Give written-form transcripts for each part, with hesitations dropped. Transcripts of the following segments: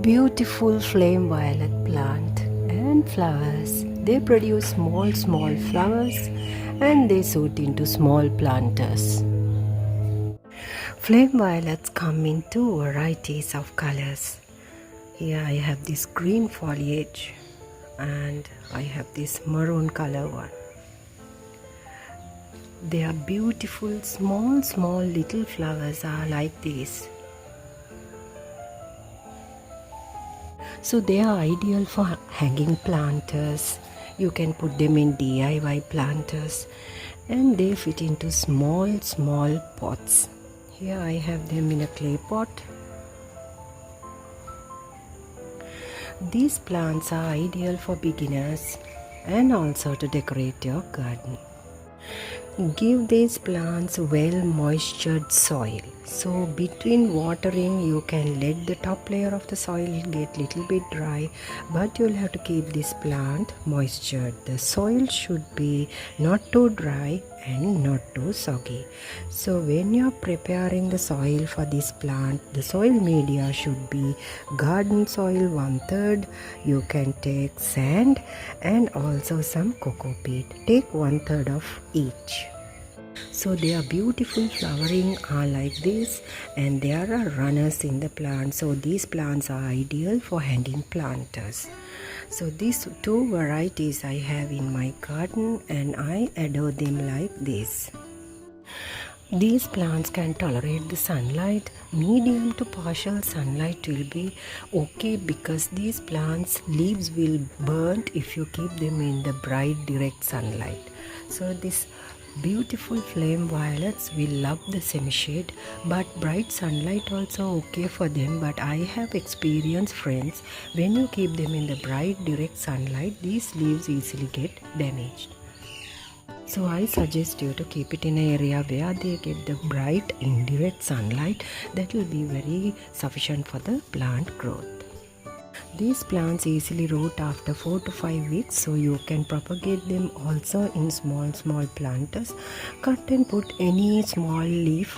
Beautiful flame violet plant and flowers. They produce small flowers and they suit into small planters. Flame violets come in two varieties of colors. Here I have this green foliage and I have this maroon color one. They are beautiful, small little flowers are like this. So they are ideal for hanging planters. You can put them in DIY planters and they fit into small pots. Here I have them in a clay pot. These plants are ideal for beginners and also to decorate your garden. Give these plants well moistured soil. So between watering you can let the top layer of the soil get little bit dry, but you'll have to keep this plant moistured. The soil should be not too dry and not too soggy. So when you're preparing the soil for this plant, the soil media should be garden soil 1/3. You can take sand and also some cocoa peat. Take 1/3 of each. So their beautiful flowering are like this and there are runners in the plant. So these plants are ideal for hanging planters. So these two varieties I have in my garden and I adore them like this. These plants can tolerate the sunlight. Medium to partial sunlight will be okay because these plants leaves will burn if you keep them in the bright direct sunlight. So this beautiful flame violets will love the semi-shade, but bright sunlight also okay for them. But I have experienced, friends, when you keep them in the bright direct sunlight, these leaves easily get damaged. So I suggest you to keep it in an area where they get the bright indirect sunlight. That will be very sufficient for the plant growth. These plants easily root after 4 to 5 weeks, so you can propagate them also in small planters. Cut and put any small leaf.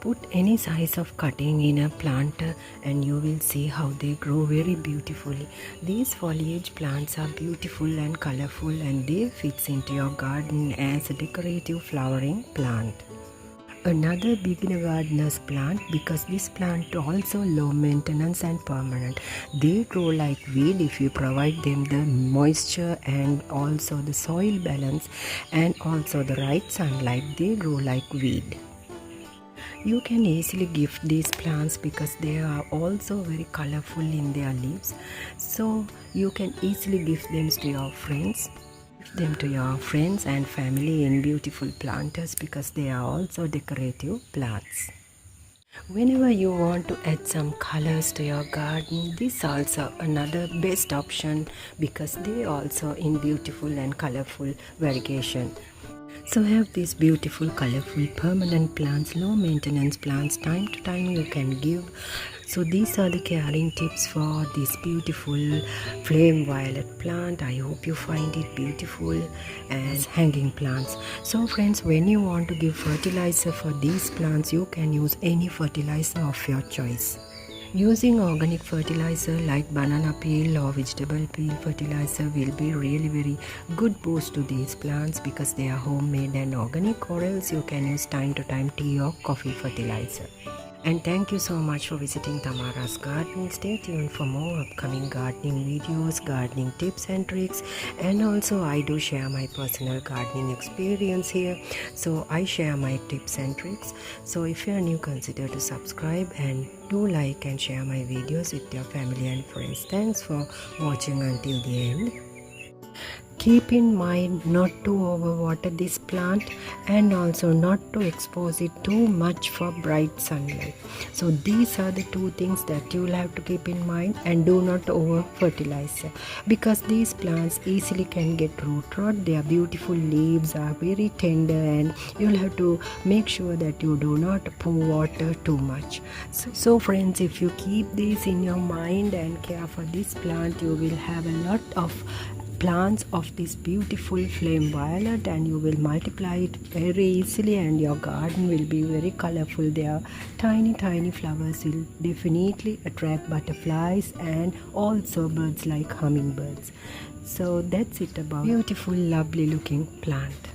Put any size of cutting in a planter and you will see how they grow very beautifully. These foliage plants are beautiful and colorful and they fit into your garden as a decorative flowering plant. Another beginner gardener's plant, because this plant also low maintenance and permanent. They grow like weed if you provide them the moisture and also the soil balance and also the right sunlight. They grow like weed. You can easily gift these plants because they are also very colorful in their leaves. So you can easily gift them to your friends. Gift them to your friends and family in beautiful planters because they are also decorative plants. Whenever you want to add some colors to your garden, this is also another best option because they also in beautiful and colorful variegation. So have these beautiful colorful permanent plants, low maintenance plants, time to time you can give. So these are the caring tips for this beautiful flame violet plant. I hope you find it beautiful as hanging plants. So friends, when you want to give fertilizer for these plants, you can use any fertilizer of your choice. Using organic fertilizer like banana peel or vegetable peel fertilizer will be really very good boost to these plants because they are homemade and organic, or else you can use time to time tea or coffee fertilizer. And thank you so much for visiting Tamara's garden. Stay tuned for more upcoming gardening videos, gardening tips and tricks, and also I do share my personal gardening experience here. So I share my tips and tricks. So if you are new, consider to subscribe and do like and share my videos with your family and friends. Thanks for watching until the end. Keep in mind not to overwater this plant and also not to expose it too much for bright sunlight. So these are the two things that you will have to keep in mind, and do not over fertilize because these plants easily can get root rot. Their beautiful leaves are very tender and you will have to make sure that you do not pour water too much. So friends, if you keep this in your mind and care for this plant, you will have a lot of plants of this beautiful flame violet, and you will multiply it very easily, and your garden will be very colorful. Their tiny flowers will definitely attract butterflies and also birds like hummingbirds. So that's it about beautiful, lovely looking plant.